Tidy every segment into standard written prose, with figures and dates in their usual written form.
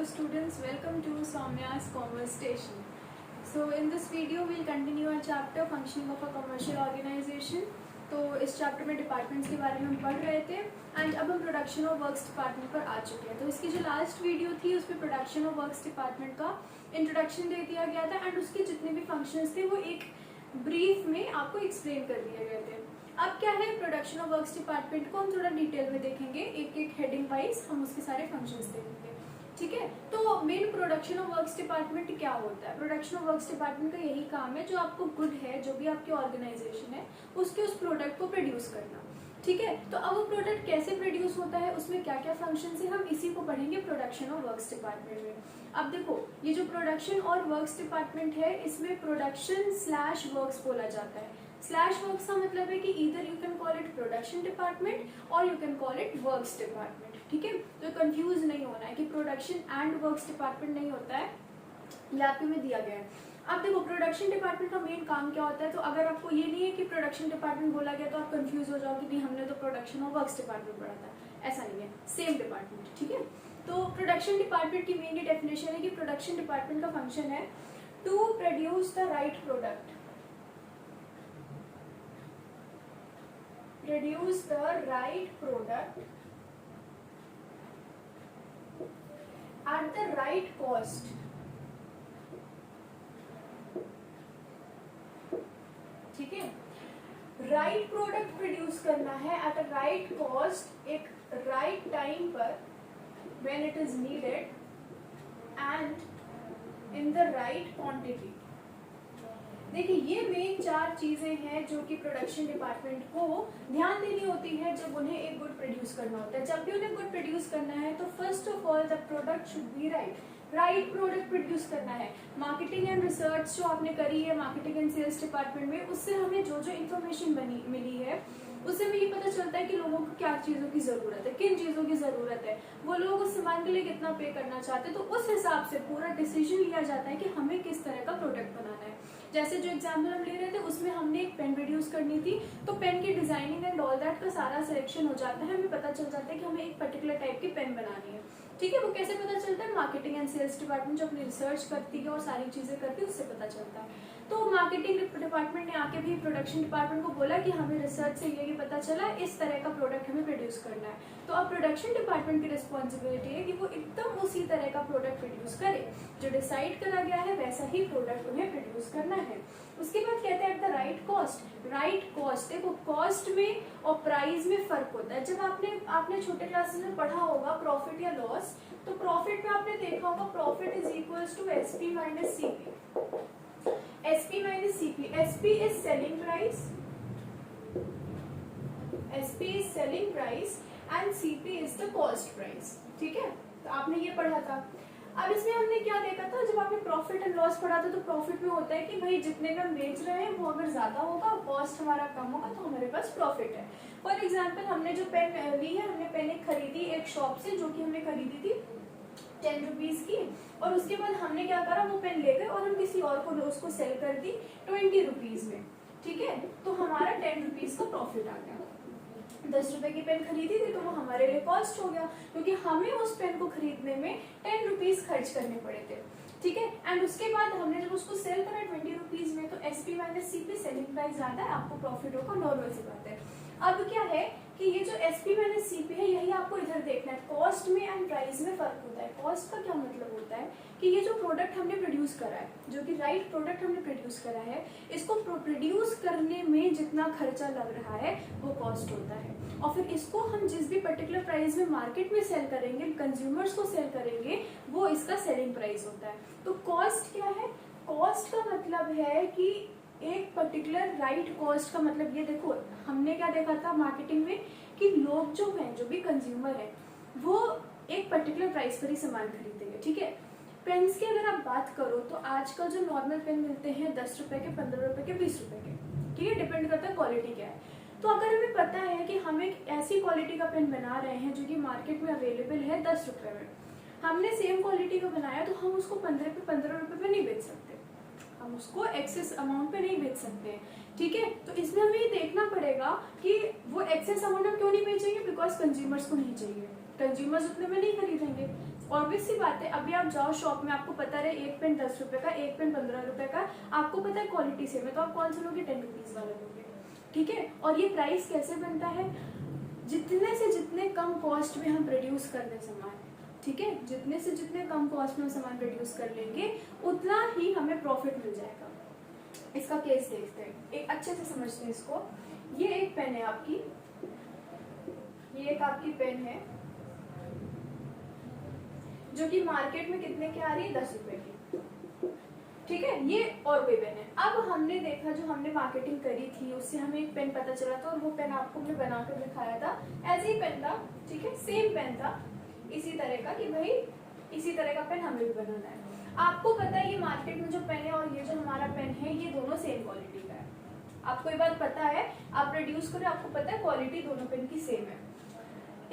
Hello students, welcome to Soumya's Conversation. So in this video we'll continue our chapter Functioning of a Commercial Organization. तो इस chapter में departments के बारे में हम पढ़ रहे थे एंड अब हम प्रोडक्शन ऑफ वर्क्स डिपार्टमेंट पर आ चुके हैं। तो इसकी जो लास्ट वीडियो थी उसमें प्रोडक्शन ऑफ वर्क्स डिपार्टमेंट का इंट्रोडक्शन दे दिया गया था एंड उसके जितने भी फंक्शंस थे वो एक ब्रीफ में आपको एक्सप्लेन कर दिए गए थे। अब क्या है प्रोडक्शन ऑफ वर्क्स डिपार्टमेंट को हम थोड़ा डिटेल में देखेंगे, एक एक हेडिंग वाइज हम उसके सारे फंक्शंस देखेंगे, ठीक है। तो main production of works department क्या होता है? प्रोडक्शन ऑफ वर्क्स डिपार्टमेंट का यही काम है, जो आपको गुड है, जो भी आपकी ऑर्गेनाइजेशन है उसके उस प्रोडक्ट को प्रोड्यूस करना, ठीक है। तो अब वो प्रोडक्ट कैसे प्रोड्यूस होता है, उसमें क्या क्या फंक्शन है, हम इसी को पढ़ेंगे प्रोडक्शन ऑफ वर्क्स डिपार्टमेंट में। अब देखो ये जो प्रोडक्शन और वर्क्स डिपार्टमेंट है इसमें प्रोडक्शन स्लैश वर्क्स बोला जाता है। स्लैश वर्क्स का मतलब है कि either you can call it production department और you can call it works department, ठीक है। तो कंफ्यूज नहीं होना है कि प्रोडक्शन एंड वर्क्स डिपार्टमेंट नहीं होता है, लैप में दिया गया है। अब देखो प्रोडक्शन डिपार्टमेंट का मेन काम क्या होता है, तो अगर आपको ये नहीं है कि प्रोडक्शन डिपार्टमेंट बोला गया तो आप कंफ्यूज हो जाओ कि नहीं हमने तो प्रोडक्शन और वर्क्स डिपार्टमेंट पढ़ा था, ऐसा नहीं है, सेम डिपार्टमेंट, ठीक है। तो प्रोडक्शन डिपार्टमेंट की मेन डेफिनेशन है कि प्रोडक्शन डिपार्टमेंट का फंक्शन है to produce the right product, produce the right product at the right cost, ठीक है। राइट प्रोडक्ट प्रोड्यूस करना है एट अ राइट कॉस्ट, एक राइट टाइम पर, when it is needed and in the right quantity. देखिए ये main चार चीजें हैं जो कि प्रोडक्शन डिपार्टमेंट को ध्यान देनी होती है जब उन्हें एक गुड प्रोड्यूस करना होता है। जब भी उन्हें गुड प्रोड्यूस करना है तो first of all the product should be right product produce करना है। मार्केटिंग एंड रिसर्च जो आपने करी है मार्केटिंग एंड सेल्स डिपार्टमेंट में, उससे हमें जो जो इन्फॉर्मेशन मिली है उससे भी ये पता चलता है कि लोगों को क्या चीजों की जरूरत है, किन चीजों की जरूरत है, वो लोग उस सामान के लिए कितना पे करना चाहते हैं। तो उस हिसाब से पूरा डिसीजन लिया जाता है कि हमें किस तरह का प्रोडक्ट बनाना है। जैसे जो एग्जाम्पल हम ले रहे थे उसमें हमने एक पेन प्रोड्यूस करनी थी, तो पेन की डिजाइनिंग एंड ऑल दैट का सारा सिलेक्शन हो जाता है, हमें पता चल जाता है कि हमें एक पर्टिकुलर टाइप की पेन बनानी है, ठीक है। वो कैसे पता चलता है? मार्केटिंग एंड सेल्स डिपार्टमेंट जो अपनी रिसर्च करती है और सारी चीजें करती है उससे पता चलता है। तो मार्केटिंग डिपार्टमेंट ने आके भी प्रोडक्शन डिपार्टमेंट को बोला कि हमें रिसर्च से ये पता चला इस तरह का प्रोडक्ट हमें प्रोड्यूस करना है। तो अब प्रोडक्शन डिपार्टमेंट की रिस्पॉन्सिबिलिटी है कि वो एकदम उसी तरह का प्रोडक्ट प्रोड्यूस करे, जो डिसाइड करा गया है वैसा ही प्रोडक्ट उन्हें प्रोड्यूस करना है। उसके बाद कहते हैं eight the right cost. Right cost, देखो कॉस्ट में और प्राइस में फर्क होता है। जब आपने छोटे क्लासेस में पढ़ा होगा प्रॉफिट या लॉस, तो प्रॉफिट में आपने देखा होगा profit is equals to SP minus CP. SP minus CP. SP is selling price. SP is selling price and CP is the cost price. ठीक है, तो आपने ये पढ़ा था। अब इसमें हमने क्या देखा था, जब आपने प्रॉफिट एंड लॉस पढ़ा था तो प्रॉफिट में होता है कि भाई जितने में हम बेच रहे हैं वो अगर ज्यादा होगा, कॉस्ट हमारा कम होगा तो हमारे पास प्रॉफिट है। फॉर एग्जाम्पल हमने जो पेन ली है, हमने पेन एक खरीदी एक शॉप से, जो कि हमने खरीदी थी 10 रुपीज की, और उसके बाद हमने क्या करा, वो पेन ले गए और हम किसी और को उसको सेल कर दी 20 रुपीज में, ठीक है। तो हमारा 10 रुपीज का प्रॉफिट आ गया। 10 रुपए की पेन खरीदी थी तो वो हमारे लिए कॉस्ट हो गया, क्योंकि हमें उस पेन को खरीदने में 10 रुपीज खर्च करने पड़े थे, ठीक है। एंड उसके बाद हमने जब उसको सेल करा 20 रुपीज में, तो SP minus CP selling price ज्यादा है, आपको प्रॉफिट होगा, नॉर्मल सी बात है। अब क्या है कि ये जो SP माइनस CP है यही आपको इधर देखना है। कॉस्ट में एंड प्राइस में फर्क होता है। कॉस्ट का क्या मतलब होता है कि ये जो प्रोडक्ट हमने प्रोड्यूस करा है, जो कि राइट प्रोडक्ट हमने प्रोड्यूस करा है, इसको प्रोड्यूस करने में जितना खर्चा लग रहा है वो कॉस्ट होता है, और फिर इसको हम जिस भी पर्टिकुलर प्राइस में मार्केट में सेल करेंगे, कंज्यूमर्स को सेल करेंगे, वो इसका सेलिंग प्राइस होता है। तो कॉस्ट क्या है? कॉस्ट का मतलब है कि एक पर्टिकुलर राइट कॉस्ट का मतलब, ये देखो हमने क्या देखा था मार्केटिंग में कि लोग जो हैं, जो भी कंज्यूमर है, वो एक पर्टिकुलर प्राइस पर ही सामान खरीदेंगे, ठीक है। पेन्स की अगर आप बात करो तो आजकल जो नॉर्मल पेन मिलते हैं 10 रुपए के, 15 रुपए के, 20 रुपए के, ठीक है, डिपेंड करता है क्वालिटी क्या है। तो अगर हमें पता है कि हम एक ऐसी क्वालिटी का पेन बना रहे हैं जो कि मार्केट में अवेलेबल है 10 रुपए में, हमने सेम क्वालिटी का बनाया, तो हम उसको 15 रुपए पे नहीं बेच सकते, हम उसको एक्सेस अमाउंट पे नहीं बेच सकते, ठीक है। तो इसमें हमें ये देखना पड़ेगा कि वो एक्सेस अमाउंट हम क्यों नहीं बेचेंगे, बिकॉज कंज्यूमर्स को नहीं चाहिए, कंज्यूमर्स उतने में नहीं खरीदेंगे। ऑब्वियस सी बात है, अभी आप जाओ शॉप में, आपको पता रहे एक पेन 10 रुपए का, एक पेन 15 रुपए का, आपको पता है क्वालिटी सेम है, तो आप कौन सा लोगे? 10 रुपीज वाला लोगे, ठीक है। और ये प्राइस कैसे बनता है? जितने से जितने कम कॉस्ट में हम प्रोड्यूस कर दें सामान, ठीक है, जितने से जितने कम कॉस्ट में हम सामान प्रोड्यूस कर लेंगे उतना ही हमें प्रॉफिट मिल जाएगा। इसका केस देखते हैं, एक अच्छे से समझते हैं इसको। ये एक पेन है आपकी, ये एक आपकी पेन है जो कि मार्केट में कितने की आ रही है? 10 रुपए की, ठीक है। ये और कोई पेन है। अब हमने देखा, जो हमने मार्केटिंग करी थी उससे हमें एक पेन पता चला था, और वो पेन आपको हमने बनाकर दिखाया था, ऐसे ही पेन था, ठीक है, सेम पेन था इसी तरह का, कि भाई इसी तरह का पेन हमें भी बनाना है। आपको पता है ये मार्केट में जो पेन है और ये जो हमारा पेन है, ये दोनों सेम क्वालिटी का है। आपको ये बात पता है, आप प्रोड्यूस करें, आपको पता है क्वालिटी दोनों पेन की सेम है।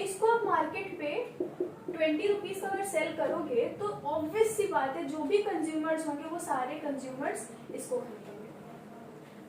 इसको आप मार्केट पे 20 रुपीज का अगर सेल करोगे तो ऑब्वियस सी बात है, जो भी कंज्यूमर्स होंगे वो सारे कंज्यूमर्स इसको खरीदेंगे।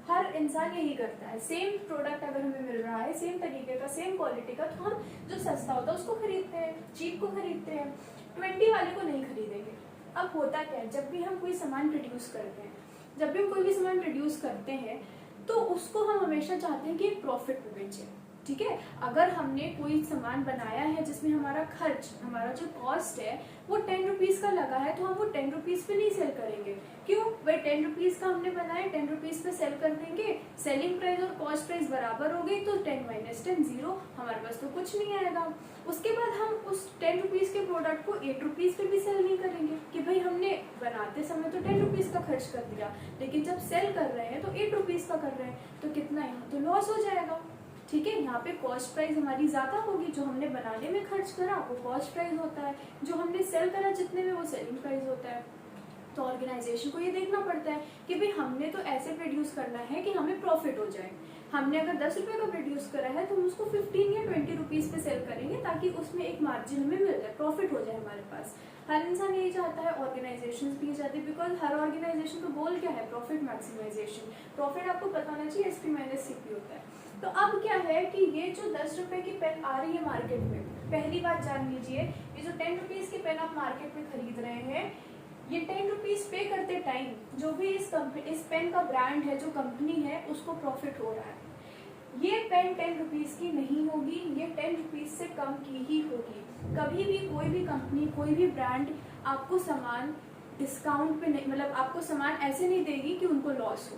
हर इंसान यही करता है, सेम प्रोडक्ट अगर हमें मिल रहा है, सेम तरीके का, सेम क्वालिटी का, तो हम जो सस्ता होता है उसको खरीदते हैं, चीप को खरीदते हैं, 20 वाले को नहीं खरीदेंगे। अब होता क्या है, जब भी हम कोई सामान प्रोड्यूस करते हैं, जब भी हम कोई भी सामान प्रोड्यूस करते हैं, तो उसको हम हमेशा चाहते हैं कि एक प्रॉफिट में बेचें, ठीक है। अगर हमने कोई सामान बनाया है जिसमें हमारा खर्च, हमारा जो कॉस्ट है वो 10 रुपीज का लगा है, तो हम वो 10 रुपीज पे नहीं सेल करेंगे। क्यों? भाई 10 रुपीज का हमने बनाया, 10 रुपीज पे सेल कर देंगे, सेलिंग प्राइस और कॉस्ट प्राइस बराबर हो गई, तो 10 - 10 0, हमारे पास तो कुछ नहीं आएगा। उसके बाद हम उस 10 रुपीज के प्रोडक्ट को 8 रुपीज पे भी सेल नहीं करेंगे, कि भाई हमने बनाते समय तो 10 रुपीज का खर्च कर दिया, लेकिन जब सेल कर रहे हैं तो 8 रुपीज का कर रहे हैं, तो कितना, यहाँ तो लॉस हो जाएगा, ठीक है। यहाँ पे कॉस्ट प्राइस हमारी ज्यादा होगी, जो हमने बनाने में खर्च करा वो कॉस्ट प्राइस होता है, जो हमने सेल करा जितने में वो सेलिंग प्राइस होता है। तो ऑर्गेनाइजेशन को ये देखना पड़ता है कि भाई हमने तो ऐसे प्रोड्यूस करना है कि हमें प्रॉफिट हो जाए। हमने अगर 10 रुपए का प्रोड्यूस करा है तो हम उसको 15 या 20 रुपीज पे सेल करेंगे, ताकि उसमें एक मार्जिन हमें मिल जाए, प्रॉफिट हो जाए हमारे पास। हर इंसान यही चाहता है, ऑर्गेनाइजेशन भी चाहते हैं, बिकॉज हर ऑर्गेनाइजेशन का गोल क्या है? Profit maximisation. प्रॉफिट आपको पता होना चाहिए, SP - CP होता है। तो अब क्या है कि ये जो 10 रुपए की पेन आ रही है मार्केट में, पहली बात जान लीजिए, ये जो 10 रुपीज की पेन आप मार्केट में खरीद रहे हैं, ये 10 रुपीज पे करते टाइम जो भी इस पेन का ब्रांड है, जो कंपनी है, उसको प्रॉफिट हो रहा है। ये पेन 10 रुपीज की नहीं होगी, ये 10 रुपीज से कम की ही होगी। कभी भी कोई भी कंपनी, कोई भी ब्रांड आपको सामान डिस्काउंट पे नहीं, मतलब आपको सामान ऐसे नहीं देगी कि उनको लॉस हो,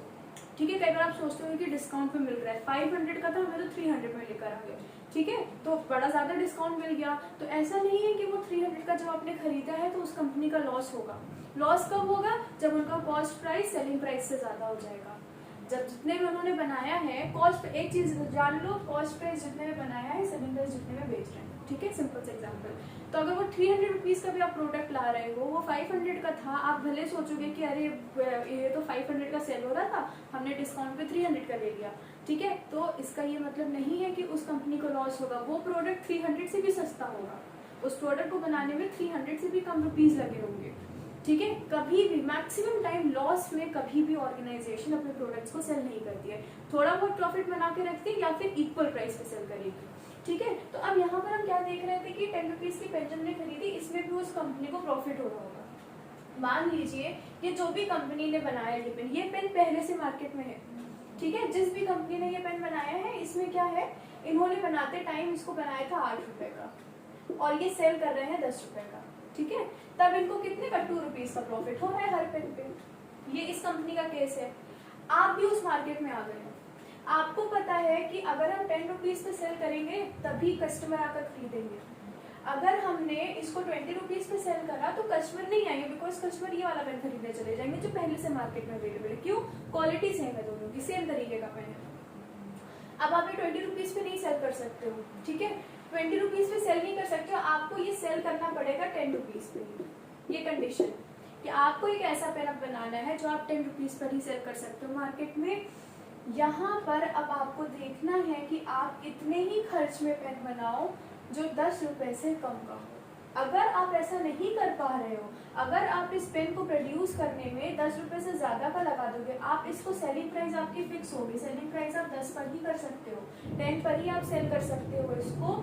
ठीक है। कई बार आप सोचते हो कि डिस्काउंट पे मिल रहा है, 500 का था, हमें तो 300 में लेकर आ गए, ठीक है, तो बड़ा ज्यादा डिस्काउंट मिल गया। तो ऐसा नहीं है कि वो 300 का जब आपने खरीदा है तो उस कंपनी का लॉस होगा। लॉस कब होगा? जब उनका कॉस्ट प्राइस सेलिंग प्राइस से ज्यादा हो जाएगा। जब जितने में उन्होंने बनाया है, कॉस्ट, एक चीज जान लो, कॉस्ट प्राइस जितने में बनाया है, सेलिंग प्राइस जितने में बेच रहे हैं, ठीक है, सिंपल से एग्जांपल। तो अगर वो 300 रुपीज का भी आप प्रोडक्ट ला रहे हो, वो 500 का था, आप भले सोचोगे कि अरे ये तो 500 का सेल हो रहा था, हमने डिस्काउंट पे 300 का ले लिया, ठीक है। तो इसका ये मतलब नहीं है कि उस कंपनी को लॉस होगा, वो प्रोडक्ट 300 से भी सस्ता होगा, उस प्रोडक्ट को बनाने में 300 से भी कम रुपीज लगे होंगे, ठीक है। कभी भी मैक्सिमम टाइम लॉस में कभी भी ऑर्गेनाइजेशन अपने प्रोडक्ट्स को सेल नहीं करती है, थोड़ा बहुत प्रॉफिट बना के रखती है या फिर इक्वल प्राइस पे सेल करेगी, ठीक है। तो अब यहाँ पर हम क्या देख रहे थे कि 10 रुपीज की पेन हमने खरीदी, इसमें भी उस कंपनी को प्रॉफिट हो रहा होगा। मान लीजिए ये जो भी कंपनी ने बनाया ये पेन पहले से मार्केट में है, ठीक है। जिस भी कंपनी ने ये पेन बनाया है, इसमें क्या है, इन्होंने बनाते टाइम इसको बनाया था 8 रुपए का और ये सेल कर रहे हैं 10 रुपए का, ठीक है। तब इनको कितने का 2 रुपीज का प्रॉफिट हो रहा है हर पेन पे। ये इस कंपनी का केस है। आप भी उस मार्केट में आ गए, आपको पता है कि अगर हम 10 रुपीज पे सेल करेंगे तभी कस्टमर आकर खरीदेंगे। अगर हमने इसको 20 रुपीज पे सेल करा तो कस्टमर नहीं आएंगे, बिकॉज कस्टमर ये वाला पेन खरीदने चले जाएंगे जो पहले से मार्केट में अवेलेबल है। क्यों? क्वालिटी सेम है दोनों की, सेम तरीके का पेन है। अब आप ये 20 रुपीज पे नहीं सेल कर सकते हो, ठीक है, 20 रुपीज पे सेल नहीं कर सकते हो, आपको ये सेल करना पड़ेगा 10 रुपीज पे। ये कंडीशन कि आपको एक ऐसा पेन अब बनाना है जो आप 10 रुपीज पर ही सेल कर सकते हो मार्केट में। यहाँ पर अब आपको देखना है कि आप इतने ही खर्च में पेन बनाओ जो 10 रुपए से कम का हो। अगर आप ऐसा नहीं कर पा रहे हो, अगर आप इस पेन को प्रोड्यूस करने में 10 रुपए से ज्यादा का लगा दोगे, आप इसको सेलिंग प्राइस आपकी फिक्स होगी, सेलिंग प्राइस आप 10 पर ही कर सकते हो, 10 पर ही आप सेल कर सकते हो इसको,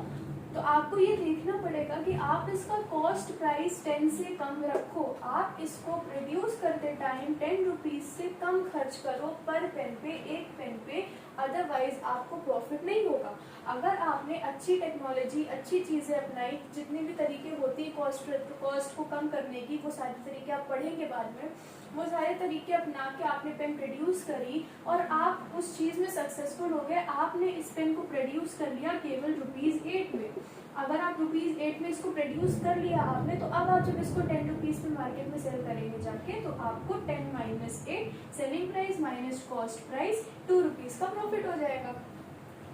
तो आपको ये देखना पड़ेगा कि आप इसका कॉस्ट प्राइस 10 से कम रखो, आप इसको प्रोड्यूस करते टाइम 10 रुपीज से कम खर्च करो पर पेन पे, एक पेन पे, अदरवाइज आपको प्रॉफिट नहीं होगा। अगर आपने अच्छी टेक्नोलॉजी, अच्छी चीज़ें अपनाई, जितने भी तरीके होती है कॉस्ट को कम करने की, वो सारे तरीके आप पढ़ेंगे बाद में, वो सारे तरीके अपना के आपने पेन प्रोड्यूस करी और आप उस चीज़ में सक्सेसफुल हो गए। आपने इस पेन को प्रोड्यूस कर लिया केवल ₹8 में। अगर आप ₹8 में इसको प्रोड्यूस कर लिया आपने, तो अब आप जब इसको 10 रुपीज़ में मार्केट में सेल करेंगे जाके, तो आपको 10 minus 8 selling price minus cost price 2 rupees का प्रॉफिट हो जाएगा।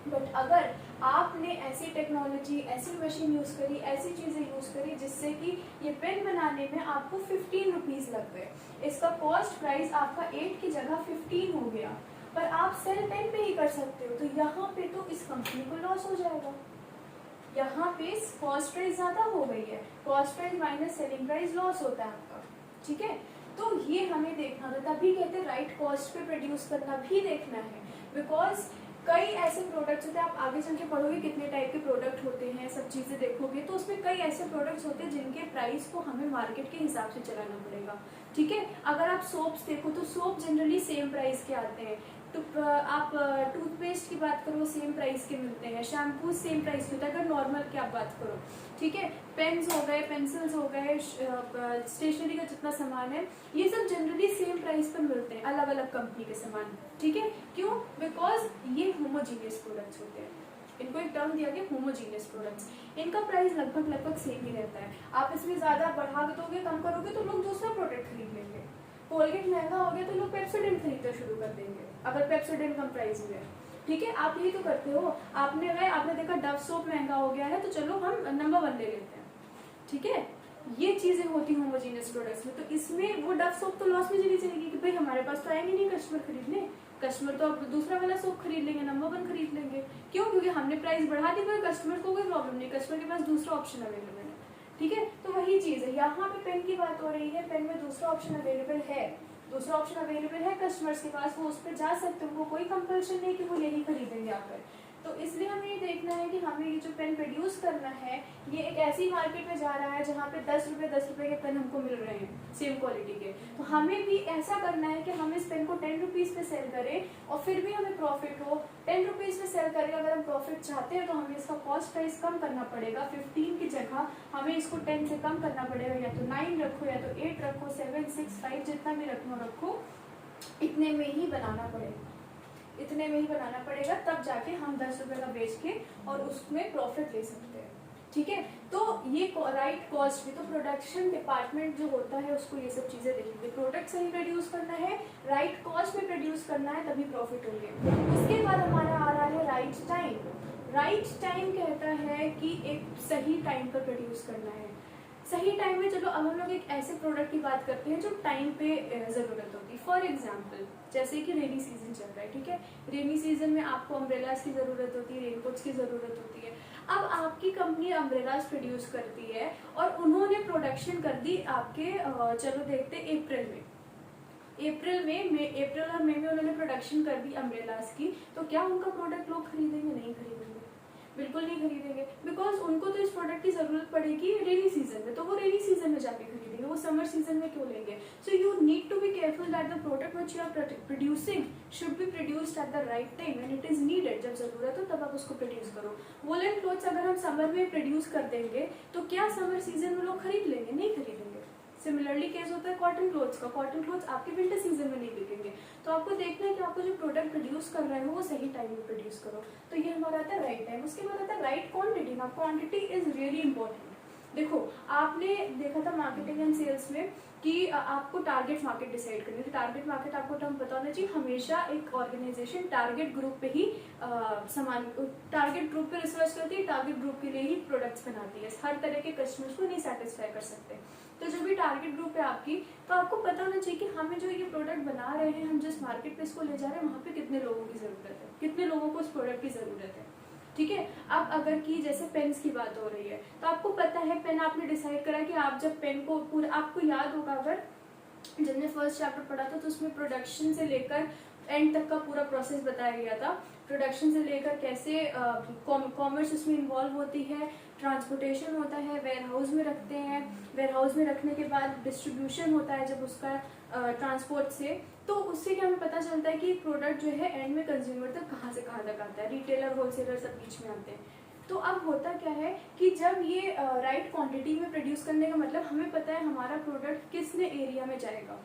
बट अगर आपने ऐसी टेक्नोलॉजी, ऐसी मशीन यूज़ करी, ऐसी चीज़ें यूज़ करी जिससे कि ये पेन बनाने में आपको 15 रुपीज़ लग गए, इसका कॉस्ट प्राइस आपका 8 की जगह 15 हो गया, पर आप सेल 10 पे ही कर सकते हो, तो यहाँ पे तो इस कंपनी को लॉस हो जाएगा। यहाँ पे कॉस्ट प्राइस ज़्यादा हो गई है, cost price minus selling price loss होता है आपका, ठीक है। तो ये हमें देखना होता है, तभी कहते हैं राइट कॉस्ट पे प्रोड्यूस करना भी देखना है, बिकॉज कई ऐसे प्रोडक्ट्स होते हैं, आप आगे चल के पढ़ोगे कितने टाइप के प्रोडक्ट होते हैं, सब चीज़ें देखोगे, तो उसमें कई ऐसे प्रोडक्ट्स होते हैं जिनके प्राइस को हमें मार्केट के हिसाब से चलाना पड़ेगा, ठीक है। अगर आप सोप्स देखो तो सोप जनरली सेम प्राइस के आते हैं, तो आप टूथपेस्ट की बात करो सेम प्राइस के मिलते हैं, शैम्पू सेम प्राइस के होता है अगर नॉर्मल की आप बात करो, ठीक है। पेन्स हो गए, पेंसिल्स हो गए, स्टेशनरी का जितना सामान है, ये सब जनरली सेम प्राइस पर मिलते हैं, अलग अलग कंपनी के सामान, ठीक है। क्यों? बिकॉज ये होमोजीनियस प्रोडक्ट्स होते हैं, इनको एक टर्म दिया गया होमोजीनियस प्रोडक्ट्स, इनका प्राइस लगभग सेम ही रहता है। आप इसमें ज़्यादा बढ़ा दोगे, कम करोगे तो लोग दूसरा प्रोडक्ट खरीद लेंगे। कोलगेट महंगा हो गया तो लोग पेप्सोडेंट खरीदना शुरू कर देंगे, अगर पेप्सोडेंट कम प्राइस में है, ठीक है। आप यही तो करते हो, आपने देखा डव सोप महंगा हो गया है तो चलो हम नंबर 1 ले लेते हैं, ठीक है। ये चीजें होती होमोजीनियस प्रोडक्ट्स में, तो इसमें वो डव सोप तो लॉस में चली जाएगी कि भाई हमारे पास तो आएंगे नहीं कस्टमर खरीदने, कस्टमर तो अब दूसरा वाला सोप खरीद लेंगे, नंबर 1 खरीद लेंगे। क्यों? क्योंकि हमने प्राइस बढ़ा दी, पर कस्टमर को कोई प्रॉब्लम नहीं, कस्टमर के पास दूसरा ऑप्शन अवेलेबल है, ठीक है। तो वही चीज है, यहाँ पे पेन की बात हो रही है, पेन में दूसरा ऑप्शन अवेलेबल है, दूसरा ऑप्शन अवेलेबल है कस्टमर्स के पास, वो उस पर जा सकते हैं, उनको कोई कंपल्शन नहीं कि वो यही खरीदेंगे आकर। तो इसलिए हमें ये देखना है कि हमें ये जो पेन प्रोड्यूस करना है, ये एक ऐसी मार्केट में जा रहा है जहाँ पे 10 रुपए के पेन हमको मिल रहे हैं सेम क्वालिटी के, तो हमें भी ऐसा करना है कि हम इस पेन को 10 रुपीज़ पे सेल करें और फिर भी हमें प्रॉफिट हो। 10 रुपीज़ पे सेल करें, अगर हम प्रॉफिट चाहते हैं तो हमें इसका कॉस्ट प्राइस कम करना पड़ेगा, 15 की जगह हमें इसको 10 से कम करना पड़ेगा, या तो 9 रखो या तो 8 रखो, 7, 6, 5 जितना भी रखो, इतने में ही बनाना पड़ेगा, इतने में ही बनाना पड़ेगा, तब जाके हम 10 रुपए का बेच के और उसमें प्रॉफिट ले सकते हैं, ठीक है। तो ये राइट कॉस्ट में, तो प्रोडक्शन डिपार्टमेंट जो होता है उसको ये सब चीजें देखेंगे, प्रोडक्ट सही प्रोड्यूस करना है, राइट कॉस्ट में प्रोड्यूस करना है, तभी प्रॉफिट होंगे। उसके बाद हमारा आ रहा है राइट टाइम। राइट टाइम कहता है कि एक सही टाइम पर प्रोड्यूस करना है। सही टाइम में, चलो अब हम लोग एक ऐसे प्रोडक्ट की बात करते हैं जो टाइम पे ज़रूरत होगी। फॉर एग्जांपल जैसे कि रेनी सीजन चल रहा है, ठीक है, रेनी सीजन में आपको अम्ब्रेलास की ज़रूरत होती है, रेनकोट्स की ज़रूरत होती है। अब आपकी कंपनी अम्ब्रेलास प्रोड्यूस करती है और उन्होंने प्रोडक्शन कर दी आपके चलो देखते अप्रैल में, अप्रैल और मई में उन्होंने प्रोडक्शन कर दी अम्ब्रेलास की, तो क्या उनका प्रोडक्ट लोग खरीदेंगे? नहीं खरीदेंगे, बिल्कुल नहीं खरीदेंगे, बिकॉज उनको तो इस प्रोडक्ट की जरूरत पड़ेगी रेनी सीजन में, तो वो रेनी सीजन में जाके खरीदेंगे, वो समर सीजन में क्यों लेंगे? So you need to be careful that the product which you are producing should be produced at the right time when it is needed. जब जरूरत हो तब आप उसको प्रोड्यूस करो। वुलन क्लोथ्स अगर हम समर में प्रोड्यूस कर देंगे तो क्या समर सीजन में लोग खरीद लेंगे? नहीं खरीदेंगे। सिमिलरली केस होता है कॉटन क्लोथ्स का, कॉटन क्लोथ्स आपके विंटर सीजन में नहीं बिकेंगे। तो आपको देखना है कि आपको जो प्रोडक्ट प्रोड्यूस कर रहे हो वो सही टाइम में प्रोड्यूस करो। तो ये हमारा आता है राइट टाइम। उसके बाद आता है राइट क्वांटिटी। ना क्वांटिटी इज रियली इंपॉर्टेंट। देखो आपने देखा था मार्केटिंग एंड सेल्स में कि आपको टारगेट मार्केट डिसाइड करनी है। टारगेट मार्केट आपको टर्म पता होना चाहिए। हमेशा एक ऑर्गेनाइजेशन टारगेट ग्रुप पे ही टारगेट ग्रुप पे रिसर्च करती है, टारगेट ग्रुप के लिए ही प्रोडक्ट्स बनाती है। हर तरह के कस्टमर्स को नहीं सेटिस्फाई कर सकते। तो जो भी टारगेट ग्रुप है आपकी, तो आपको पता होना चाहिए कि हमें जो ये प्रोडक्ट बना रहे हैं, हम जिस मार्केट पे इसको ले जा रहे हैं, वहाँ पे कितने लोगों की जरूरत है, कितने लोगों को इस प्रोडक्ट की जरूरत है। ठीक है। अब अगर की जैसे पेन्स की बात हो रही है, तो आपको पता है पेन आपने डिसाइड करा कि आप जब पेन को पूरा, आपको याद होगा अगर जब ने फर्स्ट चैप्टर पढ़ा था तो उसमें प्रोडक्शन से लेकर एंड तक का पूरा प्रोसेस बताया गया था। प्रोडक्शन से लेकर कैसे कॉमर्स उसमें इन्वॉल्व होती है, ट्रांसपोर्टेशन होता है, वेयर हाउस में रखते हैं, वेयर हाउस में रखने के बाद डिस्ट्रीब्यूशन होता है जब उसका ट्रांसपोर्ट से, तो उससे क्या हमें पता चलता है कि प्रोडक्ट जो है एंड में कंज्यूमर तक कहाँ से कहाँ तक आता है, रिटेलर होलसेलर सब बीच में आते हैं। तो अब होता क्या है कि जब ये राइट क्वांटिटी में प्रोड्यूस करने का मतलब हमें पता है हमारा प्रोडक्ट किसने एरिया में जाएगा।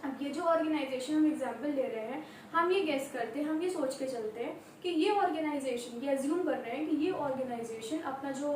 अब ये जो ऑर्गेनाइजेशन हम एग्जाम्पल ले रहे हैं, हम ये गेस करते हैं, हम ये सोच के चलते हैं कि ये ऑर्गेनाइजेशन, ये अज्यूम कर रहे हैं कि ये ऑर्गेनाइजेशन अपना जो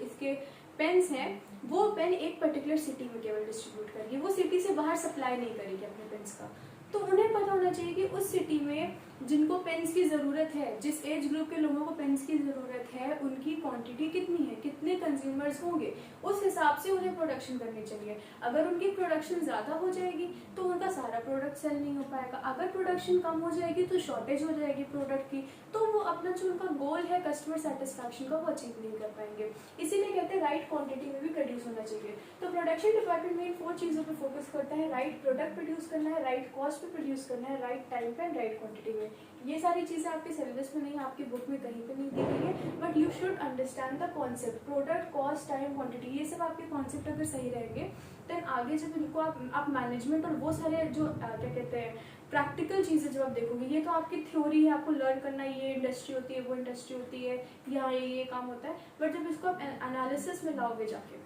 इसके पेन्स हैं वो पेन एक पर्टिकुलर सिटी में केवल डिस्ट्रीब्यूट करेगी, वो सिटी से बाहर सप्लाई नहीं करेगी अपने पेन्स का। तो उन्हें पता होना चाहिए कि उस सिटी में जिनको पेन्स की ज़रूरत है, जिस एज ग्रुप के लोगों को पेन्स की ज़रूरत है, उनकी क्वांटिटी कितनी है, कितने कंज्यूमर्स होंगे, उस हिसाब से उन्हें प्रोडक्शन करनी चाहिए। अगर उनकी प्रोडक्शन ज़्यादा हो जाएगी तो उनका सारा प्रोडक्ट सेल नहीं हो पाएगा, अगर प्रोडक्शन कम हो जाएगी तो शॉर्टेज हो जाएगी प्रोडक्ट की, तो वो अपना जो उनका गोल है कस्टमर सेटिस्फैक्शन का वो अचीव नहीं कर पाएंगे। इसीलिए कहते हैं राइट क्वांटिटी में भी प्रोड्यूस होना चाहिए। तो प्रोडक्शन डिपार्टमेंट में इन 4 चीज़ों पर फोकस करता है, राइट प्रोडक्ट प्रोड्यूस करना है, राइट कॉस्ट पे प्रोड्यूस करना है, राइट टाइम पे एंड राइट क्वांटिटी में। ये सारी चीज़ें आपके सिलेबस में नहीं, आपकी बुक में कहीं पे नहीं दी गई है, but you should understand the concept, product, cost, time, quantity, ये सब आपके कॉन्सेप्ट अगर सही रहेंगे देन आगे जब इनको आप मैनेजमेंट और वो सारे जो क्या कहते हैं प्रैक्टिकल चीज़ें जब आप देखोगे, ये तो आपकी थ्योरी है, आपको लर्न करना है, ये इंडस्ट्री होती है, वो इंडस्ट्री होती है, यहाँ ये काम होता है, बट जब इसको आप एनालिसिस में लाओगे, जाके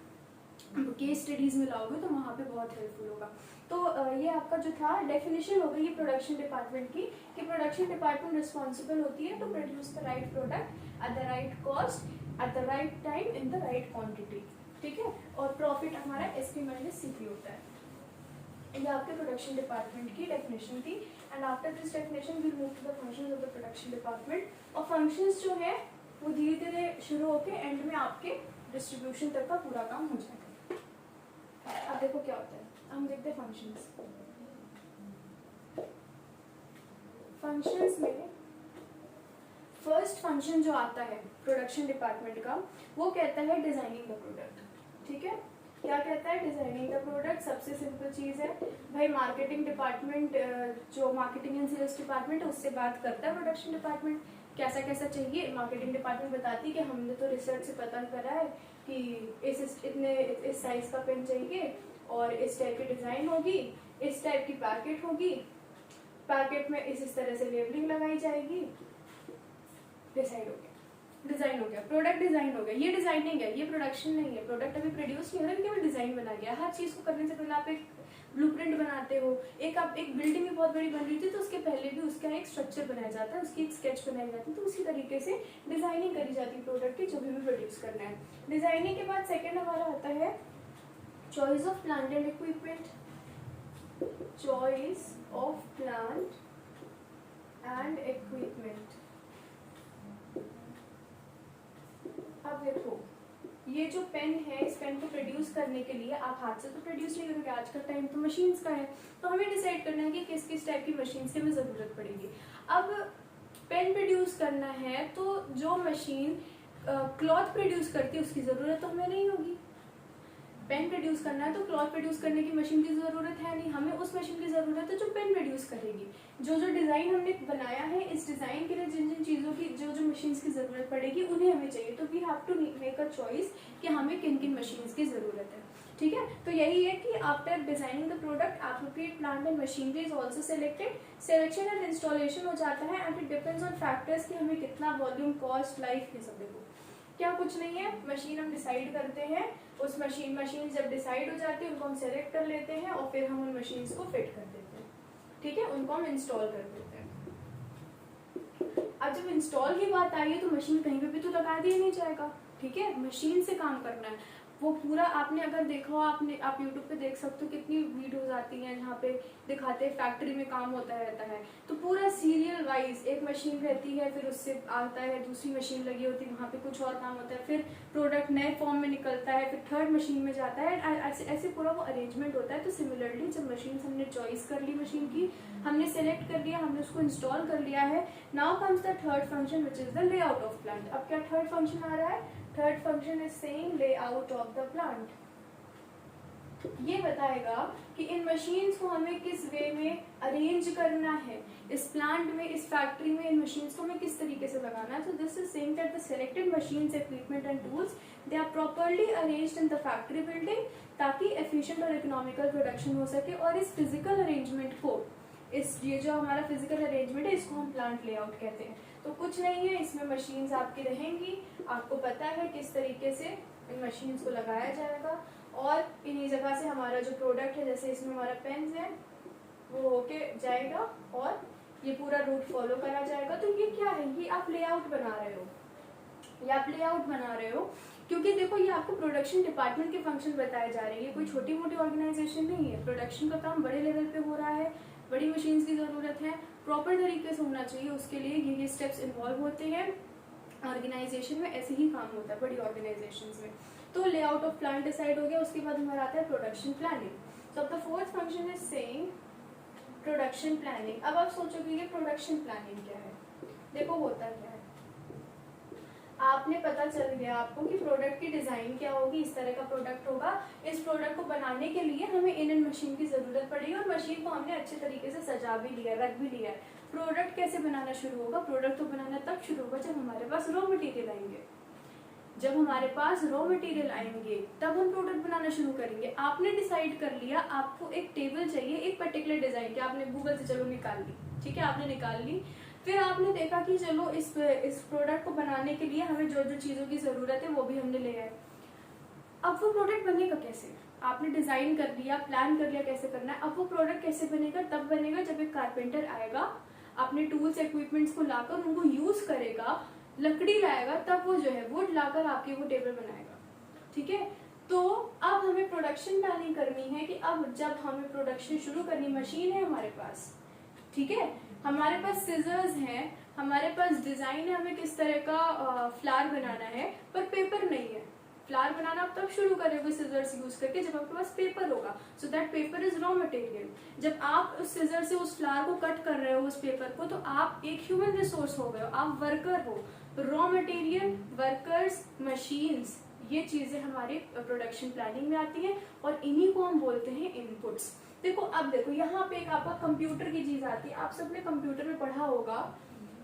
केस स्टडीज़ में लाओगे तो वहाँ पे बहुत हेल्पफुल होगा। तो ये आपका जो था डेफिनेशन हो गई प्रोडक्शन डिपार्टमेंट की, कि प्रोडक्शन डिपार्टमेंट रिस्पॉन्सिबल होती है to produce the right product at the right cost at the right time in the right quantity, ठीक है। और प्रॉफिट हमारा SP माइनस CP होता है। ये आपके प्रोडक्शन डिपार्टमेंट की डेफिनेशन थी। And after this definition we move to the functions of the production department. और फंक्शंस जो है वो धीरे धीरे शुरू होकर एंड में आपके डिस्ट्रीब्यूशन तक का पूरा काम हो जाएगा। अब देखो क्या होता है, हम देखते हैं फंक्शंस। फंक्शंस में फर्स्ट फंक्शन जो आता है प्रोडक्शन डिपार्टमेंट का, वो कहता है डिजाइनिंग द प्रोडक्ट, ठीक है। क्या कहता है? Designing the product. सबसे सिंपल चीज़ है भाई, मार्केटिंग डिपार्टमेंट जो मार्केटिंग एंड सेल्स डिपार्टमेंट है उससे बात करता है प्रोडक्शन डिपार्टमेंट कैसा कैसा चाहिए। मार्केटिंग डिपार्टमेंट बताती है कि हमने तो रिसर्च से पता करा है कि इस साइज का पेन चाहिए और इस टाइप की डिज़ाइन होगी, इस टाइप की पैकेट होगी, पैकेट में इस तरह से लेबलिंग लगाई जाएगी। डिसाइड हो गया, डिजाइन हो गया, प्रोडक्ट डिजाइन हो गया। ये डिजाइनिंग है, ये प्रोडक्शन नहीं है। प्रोडक्ट अभी प्रोड्यूस नहीं हो रहा, केवल डिजाइन बना गया। हर चीज को करने से पहले आप एक ब्लूप्रिंट बनाते हो। आप एक बिल्डिंग भी बहुत बड़ी बन रही थी तो उसके पहले भी उसका एक स्ट्रक्चर बनाया जाता है, उसकी एक स्केच बनाई जाती है। तो उसी तरीके से डिजाइनिंग करी जाती है प्रोडक्ट की, जो भी प्रोड्यूस करना है। डिजाइनिंग के बाद सेकेंड हमारा आता है choice of plant and equipment. Choice of plant and equipment. अब देखो, ये जो पेन है, इस पेन को प्रोड्यूस करने के लिए आप हाथ से तो प्रोड्यूस नहीं करोगे, आज का टाइम तो मशीन्स का है। तो हमें डिसाइड करना है कि किस किस टाइप की मशीन्स की हमें ज़रूरत पड़ेगी। अब पेन प्रोड्यूस करना है तो जो मशीन क्लॉथ प्रोड्यूस करती है उसकी ज़रूरत तो हमें नहीं होगी। पेन प्रोड्यूस करना है तो क्लॉथ प्रोड्यूस करने की मशीन की ज़रूरत है नहीं, हमें उस मशीन की ज़रूरत है जो पेन प्रोड्यूस करेगी। जो जो डिज़ाइन हमने बनाया है, इस डिज़ाइन के लिए जिन जिन चीज़ों की जो जो मशीन्स की ज़रूरत पड़ेगी उन्हें हमें चाहिए। तो we have to make a choice कि हमें किन किन मशीन्स की ज़रूरत है, ठीक है। तो यही है कि after designing the product appropriate plant and machinery is also selected. Selection and installation हो जाता है and it depends on factors कि हमें कितना वॉल्यूम, कॉस्ट, लाइफ, ये सब देखो। क्या कुछ नहीं है, मशीन हम डिसाइड करते हैं, उस मशीन जब डिसाइड हो जाती है उनको हम सेलेक्ट कर लेते हैं और फिर हम उन मशीन्स को फिट कर देते हैं, ठीक है, उनको हम इंस्टॉल कर देते हैं। अब जब इंस्टॉल की बात आई है तो मशीन कहीं पे भी तो लगा दिया नहीं जाएगा, ठीक है। मशीन से काम करना है वो पूरा। आपने अगर देखा हो, आप यूट्यूब पे देख सकते हो कितनी वीडियोस आती हैं जहाँ पे दिखाते हैं फैक्ट्री में काम होता रहता है। तो पूरा सीरियल वाइज एक मशीन रहती है, फिर उससे आता है दूसरी मशीन लगी होती है, वहाँ पे कुछ और काम होता है, फिर प्रोडक्ट नए फॉर्म में निकलता है, फिर थर्ड मशीन में जाता है, ऐसे पूरा वो अरेंजमेंट होता है। तो सिमिलरली जब मशीन हमने चॉइस कर ली, मशीन की हमने सेलेक्ट कर लिया, हमने उसको इंस्टॉल कर लिया है, now comes the third function which is the layout of plant. अब क्या थर्ड फंक्शन आ रहा है? Third function is saying layout of the plant. ये बताएगा कि इन मशीन्स को हमें किस वे में अरेंज करना है, इस प्लांट में, इस फैक्ट्री में इन मशीन्स को हमें किस तरीके से लगाना है। तो this is saying that the selected machines, equipment and tools they are properly arranged in the factory building, ताकि एफिशिएंट और इकोनॉमिकल प्रोडक्शन हो सके। और इस फिजिकल अरेंजमेंट को, इस ये जो हमारा फिजिकल अरेंजमेंट है, इसको हम प्लांट लेआउट कहते हैं। तो कुछ नहीं है, इसमें मशीन्स आपकी रहेंगी, आपको पता है किस तरीके से इन मशीन्स को लगाया जाएगा, और इन्हीं जगह से हमारा जो प्रोडक्ट है, जैसे इसमें हमारा पेन्स है, वो होके जाएगा और ये पूरा रूट फॉलो करा जाएगा। तो ये क्या है, ये आप लेआउट बना रहे हो, ये आप लेआउट बना रहे हो, क्योंकि देखो ये आपको प्रोडक्शन डिपार्टमेंट के फंक्शन बताए जा रहे हैं। ये कोई छोटी मोटी ऑर्गेनाइजेशन नहीं है, प्रोडक्शन का काम बड़े लेवल पे हो रहा है, बड़ी मशीन्स की जरूरत है, प्रॉपर तरीके से होना चाहिए, उसके लिए ये स्टेप्स इन्वॉल्व होते हैं। ऑर्गेनाइजेशन में ऐसे ही काम होता है, बड़ी ऑर्गेनाइजेशंस में। तो लेआउट ऑफ प्लांट डिसाइड हो गया, उसके बाद हमारा आता है production planning. So the fourth function is saying production planning. अब आप सोचोगे कि प्रोडक्शन प्लानिंग क्या है। देखो होता क्या है, आपने पता चल गया आपको कि प्रोडक्ट की डिजाइन क्या होगी, इस तरह का प्रोडक्ट होगा, इस प्रोडक्ट को बनाने के लिए हमें इन मशीन की जरूरत पड़ेगी, और मशीन को हमने अच्छे तरीके से सजा भी लिया, रख भी लिया है। प्रोडक्ट कैसे बनाना शुरू होगा, प्रोडक्ट तो बनाना तब शुरू होगा जब हमारे पास रॉ मटेरियल आएंगे। जब हमारे पास रॉ मटेरियल आएंगे तब हम प्रोडक्ट बनाना शुरू करेंगे। आपने डिसाइड कर लिया आपको एक टेबल चाहिए एक पर्टिकुलर डिजाइन की, आपने गूगल से चलो निकाल ली, ठीक है, आपने निकाल ली। फिर आपने देखा कि चलो इस प्रोडक्ट को बनाने के लिए हमें जो जो चीजों की जरूरत है वो भी हमने ले आए। अब वो प्रोडक्ट बनेगा कैसे, आपने डिजाइन कर लिया, प्लान कर लिया कैसे करना है। अब वो प्रोडक्ट कैसे बनेगा, तब बनेगा जब एक कारपेंटर आएगा, अपने टूल्स इक्विपमेंट्स को लाकर उनको यूज करेगा, लकड़ी लाएगा, तब वो जो है वुड लाकर आपकी वो टेबल बनाएगा। ठीक है, तो अब हमें प्रोडक्शन प्लानिंग करनी है कि अब जब हमें प्रोडक्शन शुरू करनी, मशीन है हमारे पास, ठीक है, हमारे पास सीजर्स हैं, हमारे पास डिजाइन है, हमें किस तरह का फ्लावर बनाना है, पर पेपर नहीं है। फ्लावर बनाना आप तब शुरू करोगे सीजर्स यूज करके जब आपके पास पेपर होगा। So that paper is raw material. जब आप उस सीजर से उस फ्लावर को कट कर रहे हो, उस पेपर को, तो आप एक ह्यूमन रिसोर्स हो गए हो, आप वर्कर हो। रॉ मटेरियल, वर्कर्स, मशीन्स, ये चीजें हमारी प्रोडक्शन प्लानिंग में आती हैं, और इन्हीं को हम बोलते हैं इनपुट्स। देखो अब देखो यहाँ पे एक आपका कंप्यूटर की चीज आती है। आप सबने कंप्यूटर में पढ़ा होगा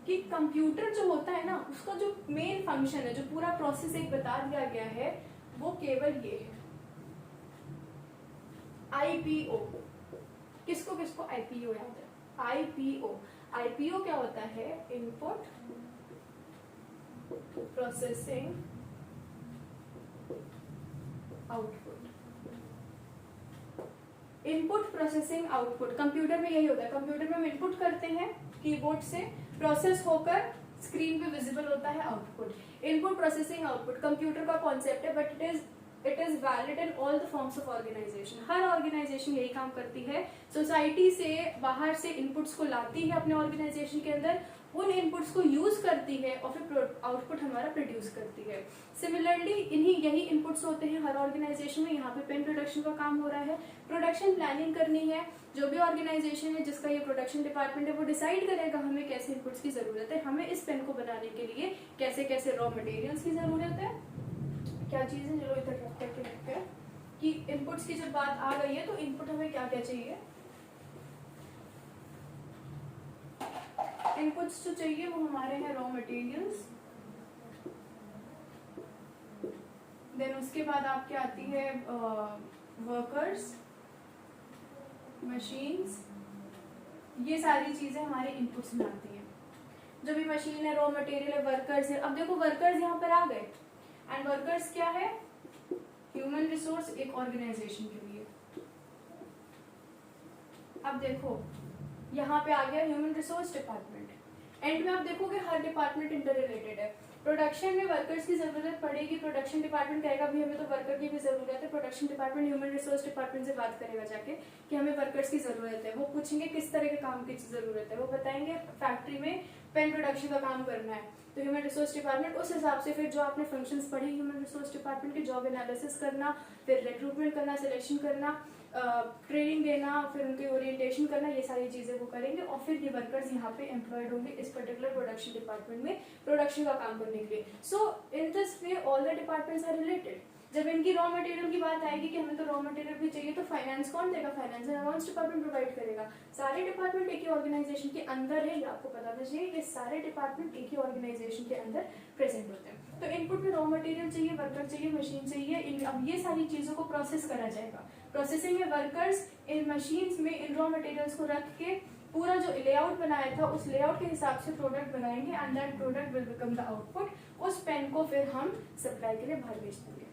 कि कंप्यूटर जो होता है ना, उसका जो मेन फंक्शन है, जो पूरा प्रोसेस एक बता दिया गया है, वो केवल ये है, आईपीओ। किसको किसको आईपीओ याद है? आईपीओ। आईपीओ क्या होता है? Input processing output. Input processing output computer में यही होता है। कंप्यूटर में हम इनपुट करते हैं कीबोर्ड से, प्रोसेस होकर स्क्रीन पे विजिबल होता है output. Input processing output computer का कॉन्सेप्ट है, but it is valid in all the forms of organisation. हर ऑर्गेनाइजेशन यही काम करती है, सोसाइटी से बाहर से इनपुट्स को लाती है अपने ऑर्गेनाइजेशन के अंदर, उन इनपुट्स को यूज करती है और फिर आउटपुट हमारा प्रोड्यूस करती है। सिमिलरली यही इनपुट्स होते हैं हर ऑर्गेनाइजेशन में। यहाँ पे पेन प्रोडक्शन का काम हो रहा है, प्रोडक्शन प्लानिंग करनी है। जो भी ऑर्गेनाइजेशन है जिसका ये प्रोडक्शन डिपार्टमेंट है, वो डिसाइड करेगा हमें कैसे इनपुट्स की जरूरत है, हमें इस पेन को बनाने के लिए कैसे कैसे रॉ मटेरियल्स की जरूरत है, क्या चीजें। चलो इधर रख करके रखते हैं कि इनपुट्स की जब बात आ गई है तो इनपुट हमें क्या क्या चाहिए। इनपुट्स जो चाहिए वो हमारे हैं रॉ मटेरियल्स, देन उसके बाद आपके आती है वर्कर्स, मशीन्स, ये सारी चीजें हमारे इनपुट्स में आती हैं। जो भी मशीन है, रॉ मटेरियल है, वर्कर्स है। अब देखो वर्कर्स यहाँ पर आ गए, एंड वर्कर्स क्या है? ह्यूमन रिसोर्स एक ऑर्गेनाइजेशन के लिए। अब देखो यहाँ पे आ गया ह्यूमन रिसोर्स डिपार्टमेंट। एंड में आप देखोगे हर डिपार्टमेंट इंटर रिलेटेड है। प्रोडक्शन में वर्कर्स की जरूरत पड़ेगी, प्रोडक्शन डिपार्टमेंट कहेगा भी हमें तो वर्कर की भी जरूरत है। Production department human resource department से बात करेगा जाके कि हमें वर्कर्स की जरूरत है। वो पूछेंगे किस तरह के काम की जरूरत है, वो बताएंगे फैक्ट्री में पेन प्रोडक्शन का काम करना है, तो ह्यूमन रिसोर्स डिपार्टमेंट उस हिसाब से फिर जो आपने फंक्शंस पढ़े ह्यूमन रिसोर्स डिपार्टमेंट के, जॉब एनालिसिस करना, फिर रिक्रूटमेंट करना, सिलेक्शन करना, ट्रेनिंग देना, फिर उनके ओरिएंटेशन करना, ये सारी चीजें वो करेंगे। और फिर ये वर्कर्स यहाँ पे एम्प्लॉयड होंगे इस पर्टिकुलर प्रोडक्शन डिपार्टमेंट में प्रोडक्शन का काम करने के लिए। So in this way all the departments are related. जब इनकी रॉ मटेरियल की बात आएगी कि हमें तो रॉ मटेरियल भी चाहिए, तो फाइनेंस कौन देगा? Finance and accounts department provide करेगा। सारे डिपार्टमेंट एक ही ऑर्गेनाइजेशन के अंदर है, ये आपको पता होना चाहिए। ये सारे डिपार्टमेंट एक ही ऑर्गेनाइजेशन के अंदर प्रेजेंट होते हैं। तो इनपुट में रॉ मटेरियल चाहिए, वर्कर चाहिए, मशीन चाहिए। अब ये सारी चीजों को प्रोसेस करा जाएगा। प्रोसेसिंग में वर्कर्स इन मशीन्स में इन रॉ मटेरियल्स को रख के पूरा जो लेआउट बनाया था उस लेआउट के हिसाब से प्रोडक्ट बनाएंगे and that product will become the output. उस पेन को फिर हम सप्लाई के लिए बाहर भेज देंगे,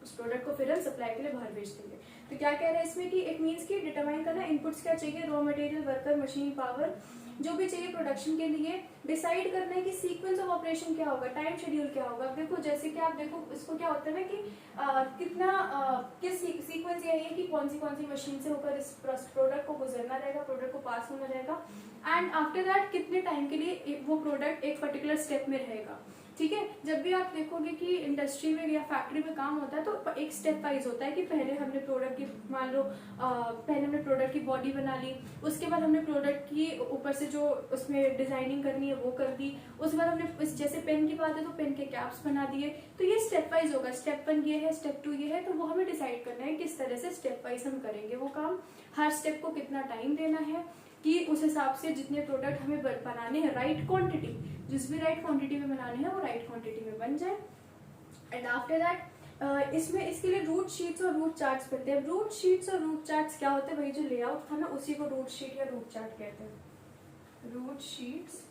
उस प्रोडक्ट को फिर हम सप्लाई के लिए बाहर भेज देंगे। तो क्या कह रहे हैं इसमें कि इट मींस कि डिटरमाइन करना इनपुट्स क्या चाहिए, raw material, worker, machine, power, जो भी चाहिए प्रोडक्शन के लिए। डिसाइड करना है कि सीक्वेंस ऑफ ऑपरेशन क्या होगा, टाइम शेड्यूल क्या होगा। अब देखो जैसे कि आप देखो इसको क्या होता है ना कि किस सीक्वेंस यही है कि कौन सी मशीन से होकर इस प्रोडक्ट को गुजरना रहेगा, प्रोडक्ट को पास होना रहेगा, एंड आफ्टर दैट कितने टाइम के लिए वो प्रोडक्ट एक पर्टिकुलर स्टेप में रहेगा। ठीक है, जब भी आप देखोगे कि इंडस्ट्री में या फैक्ट्री में काम होता है तो एक स्टेप वाइज होता है कि पहले हमने प्रोडक्ट की, मान लो पहले हमने प्रोडक्ट की बॉडी बना ली, उसके बाद हमने प्रोडक्ट की ऊपर से जो उसमें डिजाइनिंग करनी है वो कर दी, उसके बाद हमने जैसे पेन की बात है तो पेन के कैप्स बना दिए। तो ये स्टेप वाइज होगा, स्टेप 1 ये है, स्टेप 2 ये है, तो वो हमें डिसाइड करना है किस तरह से स्टेप वाइज हम करेंगे वो काम, हर स्टेप को कितना टाइम देना है कि उस हिसाब से जितने प्रोडक्ट हमें बनाने हैं, राइट क्वांटिटी, जिस भी राइट क्वांटिटी में बनाने हैं वो राइट क्वांटिटी में बन जाए। एंड आफ्टर दैट इसमें इसके लिए रूट शीट्स और रूट चार्ट्स बनते हैं। रूट शीट्स और रूट चार्ट्स क्या होते हैं? वही जो लेआउट था ना, उसी को रूट शीट या रूट चार्ट कहते हैं। रूट शीट्स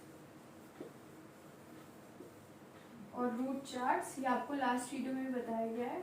और रूट चार्ट्स, ये आपको लास्ट वीडियो में भी बताया गया है।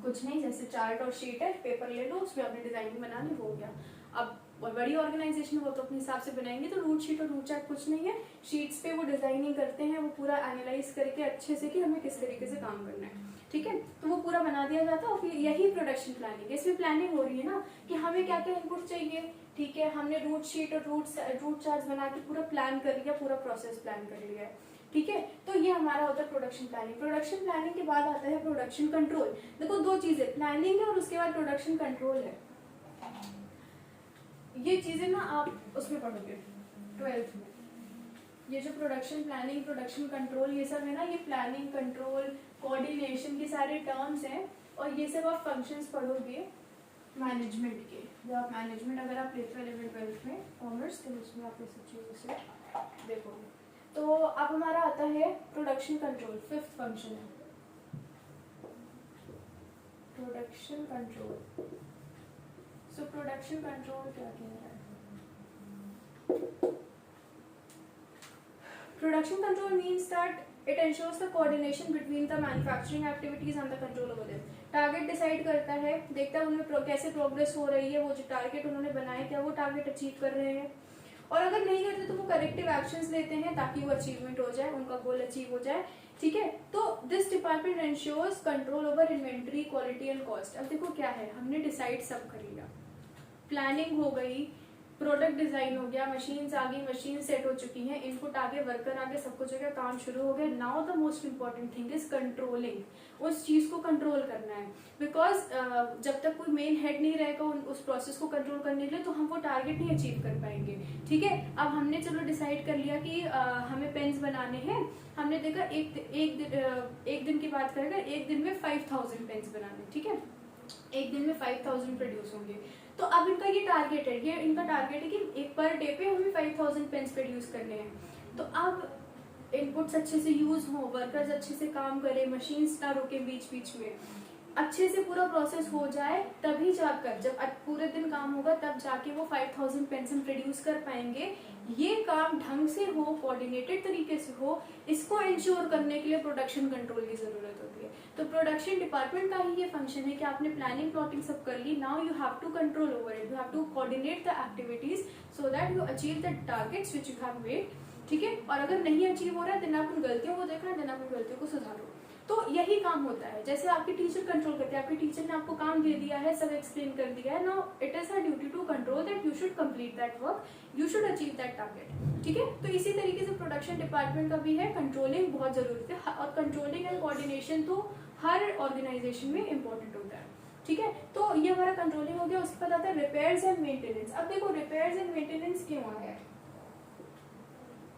कुछ नहीं, जैसे चार्ट और शीट है, पेपर ले लो, उसमें आपने डिजाइनिंग बना ली, हो गया। अब बड़ी ऑर्गेनाइजेशन वो तो अपने हिसाब से बनाएंगे, तो रूट शीट और रूट चार्ट कुछ नहीं है। शीट्स पे वो डिजाइनिंग करते हैं, वो पूरा एनालाइज करके अच्छे से कि हमें किस तरीके से काम करना है। ठीक है, तो वो पूरा बना दिया जाता है और फिर यही प्रोडक्शन प्लानिंग है। इसमें प्लानिंग हो रही है ना कि हमें क्या क्या इनपुट चाहिए। ठीक है, हमने रूट शीट और रूट चार्ट बना के पूरा प्लान कर लिया, पूरा प्रोसेस प्लान कर लिया है। ठीक है, तो ये हमारा होता है प्रोडक्शन प्लानिंग। प्रोडक्शन प्लानिंग के बाद आता है प्रोडक्शन कंट्रोल। देखो दो चीजें, प्लानिंग है और उसके बाद प्रोडक्शन कंट्रोल है। ये चीजें ना आप उसमें पढ़ोगे 12th में। ये जो प्रोडक्शन प्लानिंग, प्रोडक्शन कंट्रोल, ये सब है ना, ये प्लानिंग, कंट्रोल, कोऑर्डिनेशन के सारे टर्म्स हैं, और ये सब आप फंक्शंस पढ़ोगे मैनेजमेंट के। जब आप मैनेजमेंट अगर आप लेते हो 11th 12th में कॉमर्स, तो उसमें आप ये सब चीजों से देखोगे। तो अब हमारा आता है प्रोडक्शन कंट्रोल, 5th फंक्शन है production control. So production control क्या कह रहा है? Production control means that it ensures the coordination between the manufacturing activities and the control over them. Target decide करता है, देखता है उनमें कैसे प्रोग्रेस हो रही है, वो जो टारगेट उन्होंने बनाए क्या वो टारगेट अचीव कर रहे हैं, और अगर नहीं करते तो वो करेक्टिव एक्शंस लेते हैं ताकि वो अचीवमेंट हो जाए, उनका गोल अचीव हो जाए। ठीक है, तो this department ensures control over inventory, quality and cost. अब देखो क्या है, हमने डिसाइड सब कर लिया, प्लानिंग हो गई, प्रोडक्ट डिजाइन हो गया, मशीन्स आ गई, मशीन सेट हो चुकी हैं, इनपुट आगे, वर्कर आगे, सब कुछ हो गया, काम शुरू हो गया। Now the most important thing is controlling, उस चीज को कंट्रोल करना है। बिकॉज जब तक कोई मेन हेड नहीं रहेगा उस प्रोसेस को कंट्रोल करने के लिए, तो हम वो टारगेट नहीं अचीव कर पाएंगे। ठीक है, अब हमने चलो डिसाइड कर लिया कि हमें पेन्स बनाने हैं, हमने देखा एक दिन की बात करेगा, एक दिन में 5000 पेन्स बनाने। ठीक है, एक दिन में 5000 प्रोड्यूस होंगे। तो अब इनका ये टारगेट है, ये इनका टारगेट है कि एक पर डे पे हमें 5000 पेन्स प्रोड्यूस करने हैं। तो अब इनपुट्स अच्छे से यूज हो, वर्कर्स अच्छे से काम करें, मशीन्स ना रुके बीच बीच में, अच्छे से पूरा प्रोसेस हो जाए, तभी जाकर जब पूरे दिन काम होगा तब जाके वो 5000 पेन्स हम प्रोड्यूस कर पाएंगे। ये काम ढंग से हो, कोऑर्डिनेटेड तरीके से हो, इसको इंश्योर करने के लिए प्रोडक्शन कंट्रोल की जरूरत होती है। तो प्रोडक्शन डिपार्टमेंट का ही ये फंक्शन है कि आपने प्लानिंग प्लॉटिंग सब कर ली, now you have to control over it, you have to coordinate the activities so that you achieve the targets which you have made. ठीक है, और अगर नहीं अचीव हो रहा है देन आप उन गलतियों को देखना, देन आप उन गलतियों को सुधारो। तो यही काम होता है, जैसे आपके टीचर कंट्रोल करते हैं, आपके टीचर ने आपको काम दे दिया है, सब एक्सप्लेन कर दिया है, now it is a duty to control that, you should complete that work, you should achieve that target. ठीक है, तो इसी तरीके से प्रोडक्शन डिपार्टमेंट का भी है, कंट्रोलिंग बहुत जरूरी है, और कंट्रोलिंग एंड कोऑर्डिनेशन तो हर ऑर्गेनाइजेशन में इंपॉर्टेंट होता है। ठीक है, तो ये हमारा कंट्रोलिंग हो गया। उसके बाद आता है रिपेयर्स एंड मेंटेनेंस। अब देखो रिपेयर्स एंड मेंटेनेंस क्यों आया है,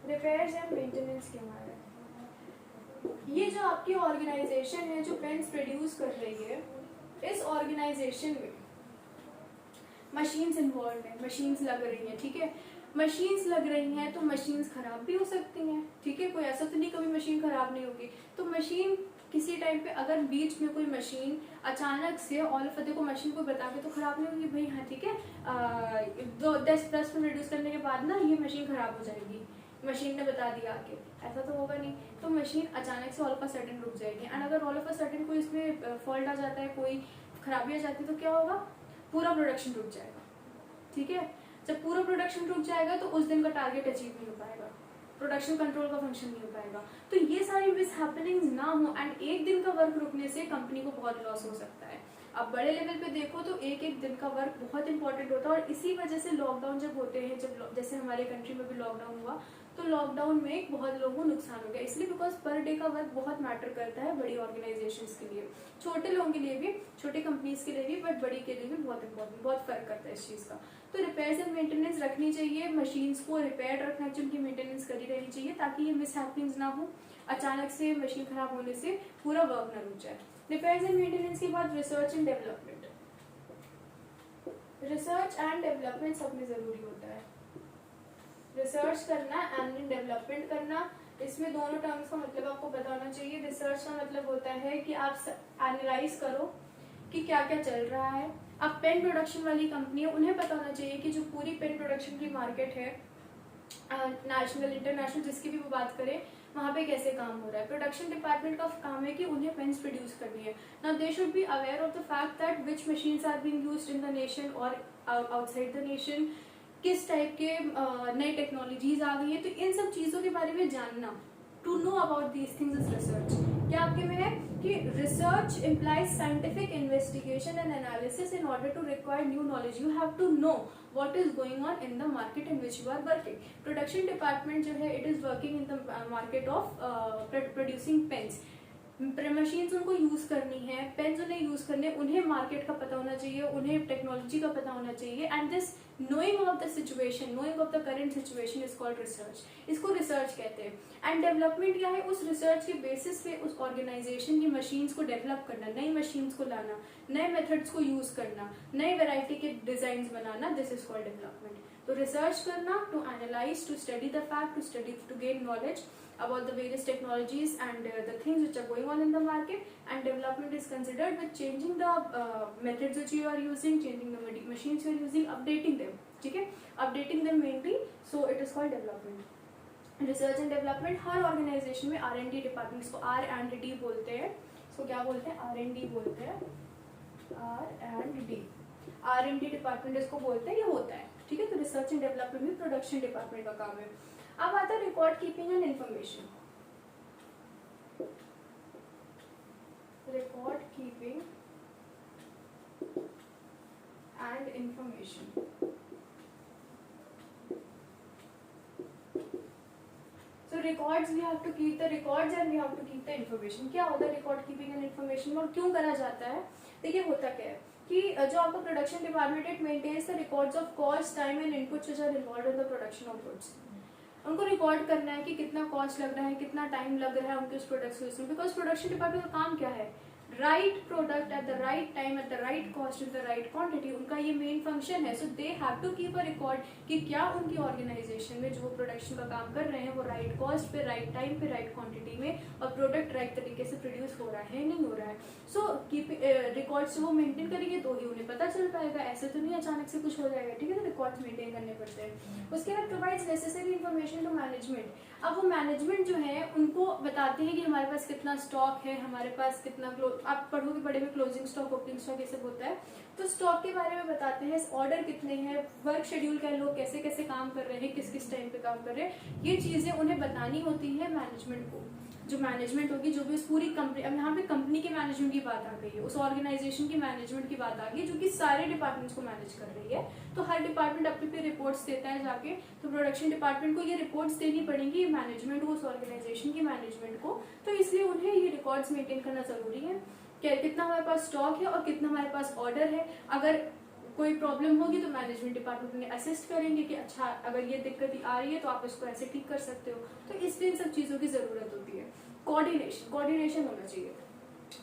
रिपेयर्स एंड मेंटेनेंस क्यों आया है? ये जो आपकी ऑर्गेनाइजेशन है जो पेन्स प्रोड्यूस कर रही है, इस ऑर्गेनाइजेशन में मशीन्स इन्वॉल्व है, मशीन्स लग रही हैं, ठीक है। मशीन्स लग रही हैं तो मशीन्स खराब भी हो सकती हैं, ठीक है। कोई ऐसा तो नहीं कभी मशीन खराब नहीं होगी। तो मशीन किसी टाइम पे अगर बीच में कोई मशीन अचानक से ऑल ऑफ देखो मशीन को बता के तो खराब नहीं होगी भाई, हाँ ठीक है, 10 में रिड्यूस करने के बाद ना ये मशीन खराब हो जाएगी, मशीन ने बता दिया आके, ऐसा तो होगा नहीं। तो मशीन अचानक से ऑल ऑफ अ सडन रुक जाएगी। एंड अगर ऑल ऑफ अ सडन कोई इसमें फॉल्ट आ जाता है, कोई खराबी आ जाती है तो क्या होगा, पूरा प्रोडक्शन रुक जाएगा, ठीक है। जब पूरा प्रोडक्शन रुक जाएगा तो उस दिन का टारगेट अचीव नहीं हो पाएगा, प्रोडक्शन कंट्रोल का फंक्शन नहीं हो पाएगा। तो ये सारी मिस हैपनिंग्स ना हो, एंड एक दिन का वर्क रुकने से कंपनी को बहुत लॉस हो सकता है। अब बड़े लेवल पे देखो तो एक एक दिन का वर्क बहुत इंपॉर्टेंट होता है, और इसी वजह से लॉकडाउन जब होते हैं, जब जैसे हमारे कंट्री में भी लॉकडाउन हुआ, तो लॉकडाउन में बहुत लोगों को नुकसान हो गया, इसलिए बिकॉज पर डे का वर्क बहुत मैटर करता है बड़ी ऑर्गेनाइजेशंस के लिए, छोटे लोगों के लिए भी, छोटे कंपनीज के लिए भी, बट बड़ी के लिए भी बहुत इंपॉर्टेंट, बहुत फर्क करता है इस चीज़ का। तो रिपेयर्स एंड मेंटेनेंस रखनी चाहिए, मशीन्स को रिपेयर रखना चाहिए, उनकी मेंटेनेंस करी रहनी चाहिए, ताकि ये मिस हैपनिंग्स ना हो, अचानक से मशीन खराब होने से पूरा वर्क ना रुक जाए। रिपेयर्स एंड मेंटेनेंस के बाद research and development. Research and development सब में जरूरी होता है, रिसर्च करना एंड डेवलपमेंट करना, इसमें दोनों टर्म्स का मतलब आपको पता होना चाहिए। रिसर्च का मतलब होता है कि आप एनालाइज करो कि क्या क्या चल रहा है। अब पेन प्रोडक्शन वाली कंपनी है, उन्हें पता होना चाहिए कि जो पूरी पेन प्रोडक्शन की मार्केट है, नेशनल इंटरनेशनल जिसकी भी वो बात करें, वहाँ पे कैसे काम हो रहा है। प्रोडक्शन डिपार्टमेंट का काम है कि उन्हें पेन्स प्रोड्यूस करनी है। Now they should be aware of the fact that which machines are being used in the nation और आउटसाइड द नेशन, किस टाइप के नई टेक्नोलॉजीज आ गई है। तो इन सब चीजों के बारे में जानना, to know about these things is research. क्या आपके में है कि research implies scientific investigation and analysis in order to require new knowledge. You have to know what is going on in the market in which you are working. Production department जो है it is working in the market of producing pens. Machines उनको use करनी है, pens उन्हें use करने, उन्हें market का पता होना चाहिए, उन्हें टेक्नोलॉजी का पता होना चाहिए, and this knowing of the situation, knowing of the current situation is called research. इसको रिसर्च कहते हैं। एंड डेवलपमेंट क्या है, उस रिसर्च के बेसिस पे उस ऑर्गेनाइजेशन की मशीन्स को डेवलप करना, नई मशीन्स को लाना, नए मेथड्स को यूज करना, नई वेराइटी के डिजाइन बनाना, दिस इज कॉल्ड डेवलपमेंट। तो रिसर्च करना, to analyse, to study the fact, to study, to gain knowledge about the various technologies and the things which are going on in the market. And development is considered with changing the methods which you are using, changing the machines you are using, updating them, ठीक है, updating them mainly, so it is called development। Research and development हर organisation में R&D departments को R&D बोलते हैं, इसको क्या बोलते हैं, R&D बोलते हैं, R&D डिपार्टमेंट इसको बोलते हैं, ये होता है, ठीक है। तो रिसर्च एंड डेवलपमेंट भी प्रोडक्शन डिपार्टमेंट का काम है। अब आता है record keeping and information. Record keeping and information. So records, we have to keep the records and we have to keep the information। क्या होता है रिकॉर्ड कीपिंग एंड इंफॉर्मेशन और क्यों करा जाता है? देखिए होता क्या है कि जो आपका production department it maintains the records of cost, time and inputs which are involved in the production of goods. उनको रिकॉर्ड करना है कि कितना कॉस्ट लग रहा है, कितना टाइम लग रहा है उनके उस प्रोडक्ट को इसमें, बिकॉज प्रोडक्शन डिपार्टमेंट का काम क्या है, right product at the right time at the right cost in the right quantity, उनका ये मेन फंक्शन है। So they have to keep a record कि क्या उनकी ऑर्गेनाइजेशन में जो प्रोडक्शन का काम कर रहे हैं वो राइट कॉस्ट पे, राइट टाइम पे, राइट क्वांटिटी में और प्रोडक्ट राइट तरीके से प्रोड्यूस हो रहा है नहीं हो रहा है। सो कीप रिकॉर्ड्स वो मेंटेन करेंगे तो ही उन्हें पता चल पाएगा, ऐसे तो नहीं अचानक से कुछ हो जाएगा, ठीक है। तो रिकॉर्ड्स मेंटेन करने पड़ते हैं। उसके बाद provides necessary information to management. अब वो मैनेजमेंट जो है उनको बताते हैं कि हमारे पास कितना स्टॉक है, हमारे पास कितना आप पढ़ोगे बड़े में क्लोजिंग स्टॉक, ओपनिंग स्टॉक ये सब होता है, तो स्टॉक के बारे में बताते हैं, ऑर्डर कितने हैं, वर्क शेड्यूल क्या, लोग कैसे कैसे काम कर रहे हैं, किस किस टाइम पे काम कर रहे हैं, ये चीजें उन्हें बतानी होती है मैनेजमेंट को। जो मैनेजमेंट होगी, जो भी उस पूरी कंपनी, अब यहाँ पे कंपनी के मैनेजमेंट की बात आ गई है, उस ऑर्गेनाइजेशन की मैनेजमेंट की बात आ गई जो कि सारे डिपार्टमेंट्स को मैनेज कर रही है। तो हर डिपार्टमेंट अपने पे रिपोर्ट्स देता है जाके, तो प्रोडक्शन डिपार्टमेंट को ये रिपोर्ट्स देनी पड़ेंगी मैनेजमेंट को, उस ऑर्गेनाइजेशन की मैनेजमेंट को। तो इसलिए उन्हें ये रिकॉर्ड्स मेंटेन करना जरूरी है कि कितना हमारे पास स्टॉक है और कितना हमारे पास ऑर्डर है। अगर कोई प्रॉब्लम होगी तो मैनेजमेंट डिपार्टमेंट उन्हें असिस्ट करेंगे कि अच्छा अगर ये दिक्कत आ रही है तो आप इसको ऐसे ठीक कर सकते हो। तो इसलिए इन सब चीज़ों की ज़रूरत होती है। कोऑर्डिनेशन होना चाहिए।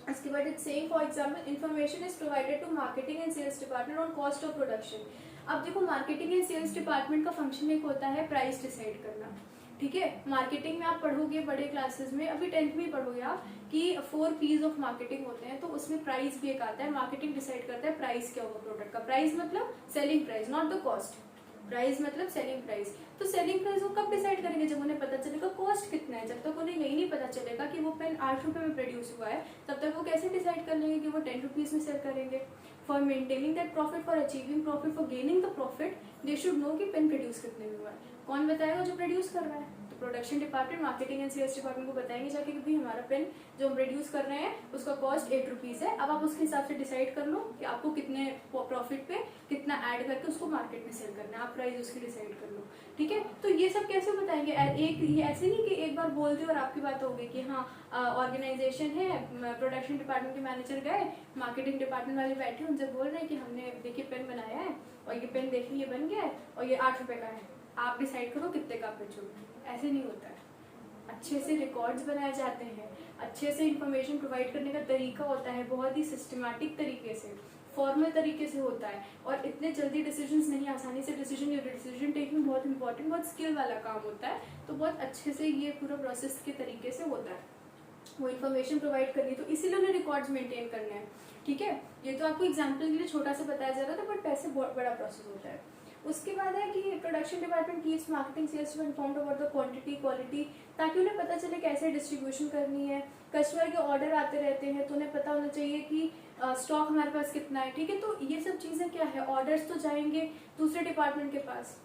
इसके बाद it's saying for example information is provided to marketing and sales department on cost of production. अब देखो मार्केटिंग एंड सेल्स डिपार्टमेंट का फंक्शन एक होता है प्राइस डिसाइड करना, ठीक है। मार्केटिंग में आप पढ़ोगे बड़े क्लासेस में, अभी 10th में पढ़ोगे आप कि 4 P's ऑफ मार्केटिंग होते हैं, तो उसमें प्राइस भी एक आता है। मार्केटिंग डिसाइड करता है प्राइस क्या होगा प्रोडक्ट का। प्राइस मतलब selling price, not the cost. Price मतलब सेलिंग प्राइस। तो सेलिंग प्राइस वो कब डिसाइड करेंगे, जब उन्हें पता चलेगा कॉस्ट कितना है। जब तक उन्हें यही नहीं पता चलेगा कि वो पेन 8 रुपए में प्रोड्यूस हुआ है, तब तक वो कैसे डिसाइड कर लेंगे कि वो 10 रुपीज में सेल करेंगे। For maintaining that profit, for achieving profit, for gaining the profit, they should know कि पेन प्रोड्यूस कितने में हुआ है। कौन बताएगा, जो प्रोड्यूस कर रहा है। तो production department marketing and sales department को बताएंगे जाके कि भाई हमारा पेन जो हम प्रोड्यूस कर रहे हैं उसका कॉस्ट 8 रुपीज है। अब आप उसके हिसाब से डिसाइड कर लो कि आपको कितने प्रॉफिट पे कितना ऐड करके उसको मार्केट में सेल करना है, आप प्राइस उसकी डिसाइड कर लो, ठीक है। तो ये सब कैसे बताएंगे, एक ये ऐसे नहीं कि एक बार बोल दिया और आपकी बात हो गई कि हाँ ऑर्गेनाइजेशन है, प्रोडक्शन डिपार्टमेंट के मैनेजर गए, मार्केटिंग डिपार्टमेंट वाले बैठे, उनसे बोल रहे हैं कि हमने देखिए पेन बनाया है और ये पेन देखिए ये बन गया है और ये 8 रुपए का है, आप डिसाइड करो कितने का बेचोगे। ऐसे नहीं होता है। अच्छे से रिकॉर्ड्स बनाए जाते हैं, अच्छे से इंफॉर्मेशन प्रोवाइड करने का तरीका होता है, बहुत ही सिस्टमैटिक तरीके से, फॉर्मल तरीके से होता है। और इतने जल्दी डिसीजंस नहीं, आसानी से डिसीजन टेकिंग बहुत इंपॉर्टेंट, बहुत स्किल वाला काम होता है। तो बहुत अच्छे से ये पूरा प्रोसेस के तरीके से होता है, वो इन्फॉर्मेशन प्रोवाइड करनी, तो इसीलिए उन्हें रिकॉर्ड्स मेंटेन करने हैं, ठीक है। ये तो आपको एग्जाम्पल के लिए छोटा सा बताया जा रहा था, बट पैसे बहुत बड़ा प्रोसेस होता है। उसके बाद है कि production department keeps marketing sales informed about the quantity quality, ताकि उन्हें पता चले कैसे डिस्ट्रीब्यूशन करनी है। कस्टमर के ऑर्डर आते रहते हैं तो उन्हें पता होना चाहिए कि स्टॉक हमारे पास कितना है, ठीक है। तो ये सब चीजें क्या है, ऑर्डर्स तो जाएंगे दूसरे डिपार्टमेंट के पास,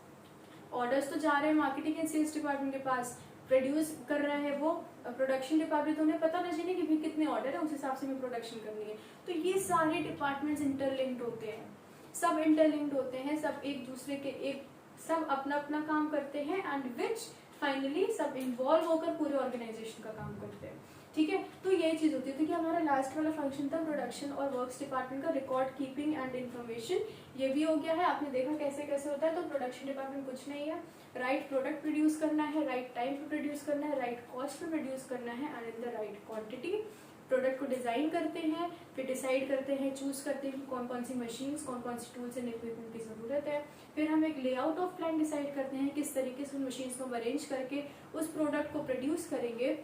ऑर्डर्स तो जा रहे हैं मार्केटिंग एंड सेल्स डिपार्टमेंट के पास, प्रोड्यूस कर रहा है वो प्रोडक्शन डिपार्टमेंट, तो उन्हें पता ना चाहिए कि भाई कितने ऑर्डर है, उस हिसाब से हमें प्रोडक्शन करनी है। तो ये सारे डिपार्टमेंट्स इंटरलिंक्ड होते हैं, सब इंटरलिंक्ड होते हैं, सब एक दूसरे के एक, सब अपना अपना काम करते हैं एंड विच फाइनली सब इन्वॉल्व होकर पूरे ऑर्गेनाइजेशन का काम करते हैं, ठीक है। तो यही चीज होती है कि हमारा लास्ट वाला फंक्शन था प्रोडक्शन और वर्क्स डिपार्टमेंट का, रिकॉर्ड कीपिंग एंड इन्फॉर्मेशन, ये भी हो गया है। आपने देखा कैसे कैसे होता है। तो प्रोडक्शन डिपार्टमेंट कुछ नहीं है, राइट प्रोडक्ट प्रोड्यूस करना है, राइट टाइम पे प्रोड्यूस करना है, राइट कॉस्ट पे प्रोड्यूस करना है and in the right quantity. Product को डिजाइन करते हैं, फिर डिसाइड करते हैं, चूज करते हैं कौन कौन सी मशीन्स, कौन कौन सी टूल्स एंड इक्विपमेंट की जरूरत है। फिर हम एक लेआउट ऑफ प्लान डिसाइड करते हैं, किस तरीके से उन मशीन्स को अरेंज करके उस प्रोडक्ट को प्रोड्यूस करेंगे।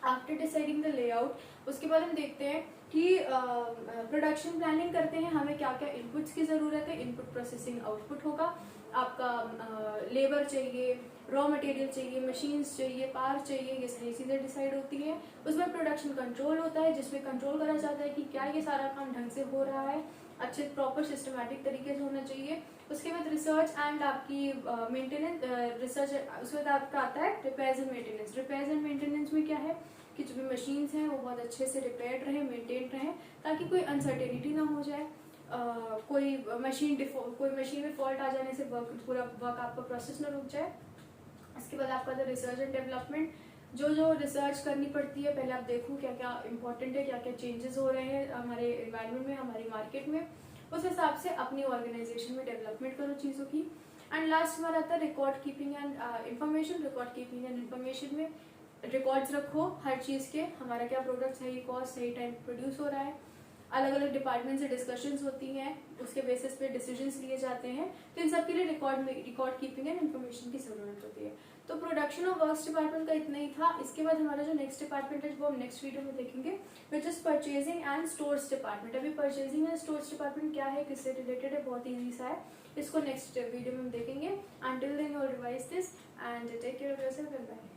आफ्टर डिसाइडिंग द लेआउट उसके बाद हम देखते हैं कि प्रोडक्शन प्लानिंग करते हैं, हमें क्या क्या इनपुट्स की जरूरत है, इनपुट प्रोसेसिंग आउटपुट होगा, आपका लेबर चाहिए, रॉ मटेरियल चाहिए, मशीन्स चाहिए, पावर चाहिए, ये सारी चीजें डिसाइड होती है। उसमें प्रोडक्शन कंट्रोल होता है, जिसमें कंट्रोल करा जाता है कि क्या ये सारा काम ढंग से हो रहा है, अच्छे प्रॉपर सिस्टमैटिक तरीके से होना चाहिए। उसके बाद रिसर्च एंड आपकी मेंटेनेंस, रिसर्च, उसके बाद आपका आता है repairs and maintenance. Repairs and maintenance में क्या है कि जो भी मशीन्स हैं वो बहुत अच्छे से रिपेयर्ड रहे, मेंटेन रहे, ताकि कोई अनसर्टेनिटी ना हो जाए। कोई मशीन में फॉल्ट आ जाने से पूरा वर्क आपका प्रोसेस ना रुक जाए। इसके बाद आपका था रिसर्च एंड डेवलपमेंट, जो रिसर्च करनी पड़ती है, पहले आप देखो क्या क्या इंपॉर्टेंट है, क्या क्या चेंजेस हो रहे हैं हमारे एनवायरनमेंट में, हमारी मार्केट में, उस हिसाब से अपनी ऑर्गेनाइजेशन में डेवलपमेंट करो चीज़ों की। एंड लास्ट हमारा आता है record keeping and information. Record keeping and information में रिकॉर्ड्स रखो हर चीज़ के, हमारा क्या प्रोडक्ट सही कॉस्ट सही टाइम प्रोड्यूस हो रहा है। अलग अलग डिपार्टमेंट से डिस्कशंस होती हैं, उसके बेसिस पे डिसीजंस लिए जाते हैं। तो इन सब के लिए रिकॉर्ड कीपिंग एंड इन्फॉर्मेशन की जरूरत होती है। तो प्रोडक्शन और वर्क्स डिपार्टमेंट का इतना ही था। इसके बाद हमारा जो नेक्स्ट डिपार्टमेंट है वो हम नेक्स्ट वीडियो में देखेंगे, which is purchasing and stores department. अभी परचेजिंग एंड स्टोर्स डिपार्टमेंट क्या है, किससे रिलेटेड है, बहुत ईजी सा है, इसको नेक्स्ट वीडियो में हम देखेंगे। Until then you revise this and take care of yourself and bye.